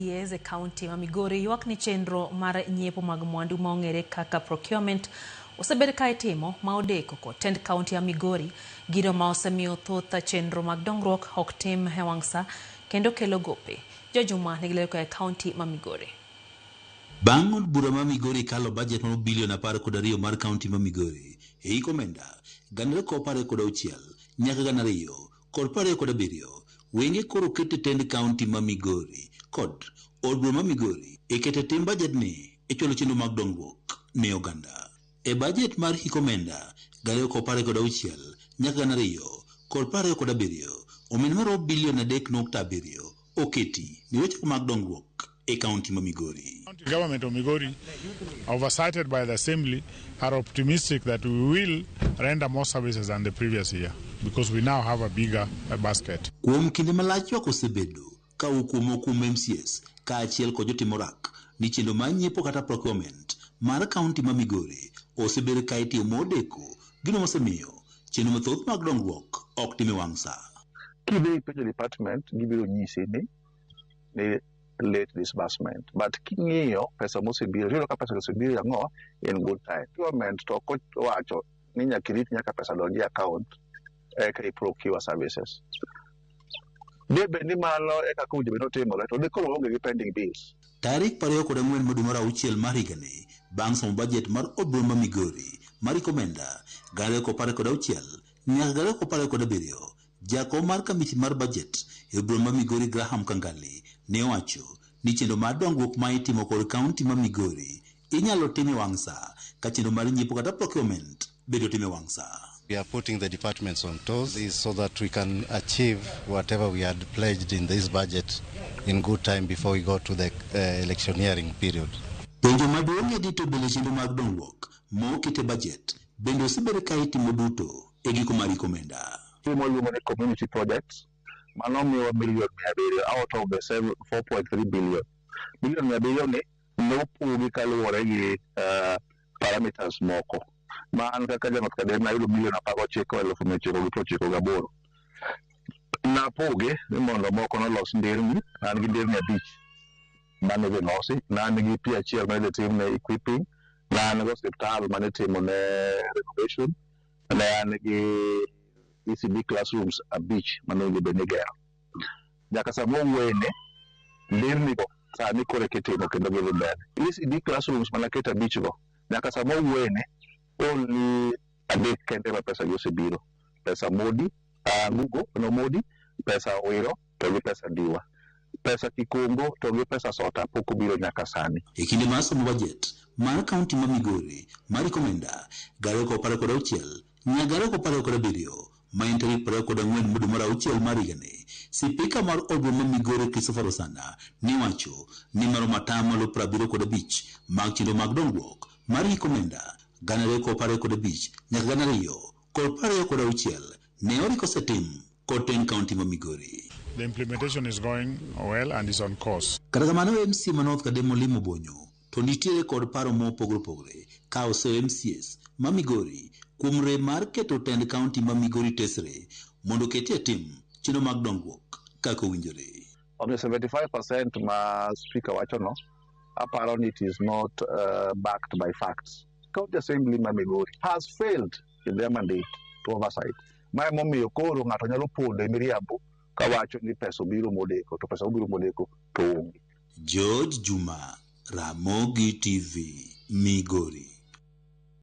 Yes, county ma Migori ywak ni chenro mar nyiepo mag mwandu maong'ere kaka procurement osebed ka itimo ma odeko ko tend county ya Migori gino ma osemiyo thoth chenro mag dongruok ok tim e wang' sa kendo kelo gope. Jojuma nigi lero ka county ma Migori. Bang' od bura ma Migori kalo budget mar bilion 12 mar county ma Migori e iko omenda ganre ko 16 nyaka 2 kod 27 wenge koro kete tend county ma Migori kod od bura ma Migori e kete tim budget ni e chulo chenro mag dongruok ne oganda. E budget mar iko omenda ganre ko 16 nyaka 2 kod 27 omenda mar bilion 3.7 oketi ni weche mag dongruok a county ma Migori. County government of Migori, oversighted by the assembly, are optimistic that we will render more services than the previous year because we now have a bigger basket. Kuom kinde malach osebedo ka ukumo MCS ka achiel ko jotimorak ni chenro mar nyiepo kata procurement mar county ma Migori osebedo ka itimo modeko gino mosemiyo chenro mathoth mag dongruok ok time wang' sa. Kidhi penjo department gibiro nyisi ni late disbursement, but king'iyo pesa mosebiro yudo ka pesa osebiro yango in good time. Government to wacho ni nyaka rit nyaka pesa donji account ka procure services. Debe ni malo ka kuje bino timore to dekoro onge gi pending bills. Tarik 24 dwe mar auchiel mar higani bang' somo budget mar od bura ma Migori mar iko omenda ganre ko 16 nyaka 27 jako mar kamiti mar budget e bura ma Migori Graham Kangali ne wacho ni chenro mar dongruok ma itimo kod county ma Migori inyalo time wang' sa ka chenro mar nyiepo kata procurement bedo time wang' sa. We are putting the departments on toes so that we can achieve whatever we had pledged in this budget in good time before we go to the electioneering period. Penjo maduong' edito bele chenro mag dongruok ma okete budget bende osebedo ka itimo duto e giko mar iko omenda. Timo lumo community projects manomiwa million 700 out of the 4.3 billion. Million 700 ni nopugi kaluwore gi parameters moko. Man kaka Jamat Kadema yudo milion 19,998. Napoge ni mondo moko nolos nderni, an gi nderni 5 mane gilosi, nan gi pi achiel mane tim ne equipping, nan go hospital mane timo ne renovation, nan gi ECD classrooms 5 mane bende gero. Nyaka samo wene nderni go sani kore ketimo kendo gidhi mbele. ECD classrooms mane keta 5 go nyaka samo wene only adek kende ma pesa osebiro. Pesa Modi, Ngugo no Modi, pesa Wiro to gi pesa Diwa. Pesa Kikongo to gi pesa Sota pok obiro nyaka sani. E kinde mar somo budget mar county ma Migori mar iko omenda ganre ko 16 nyaka 27 ma en tarik 24 dwe mar auchiel mar higani. Sipika mar od bura ma Migori Christopher Osana ni wacho ni maromo 75 mag chenro mag dongruok mar iko omenda ganre ko 25 nyaka 2 kod 26 ne oriko setim kod ten county ma Migori. The implementation is going well and is on course. Kata kamano MC Manoth Kademo Limo Bonyo to nitiere kod paro mopogore ka ose MCS ma Migori kuom rem mar keto tend county ma Migori tesre mondo ketie tim chenro mag dongruok kaka owinjore. Of the 75% ma speaker wacho no, aparo ni it is not backed by facts. County Assembly ma Migori has failed in their mandate to oversight. Ma momiyo koro ng'ato nyalo ponde miriambo ka wacho ni pesa obiro modeko to pesa obiro modeko to onge. George Juma, Ramogi TV, Migori.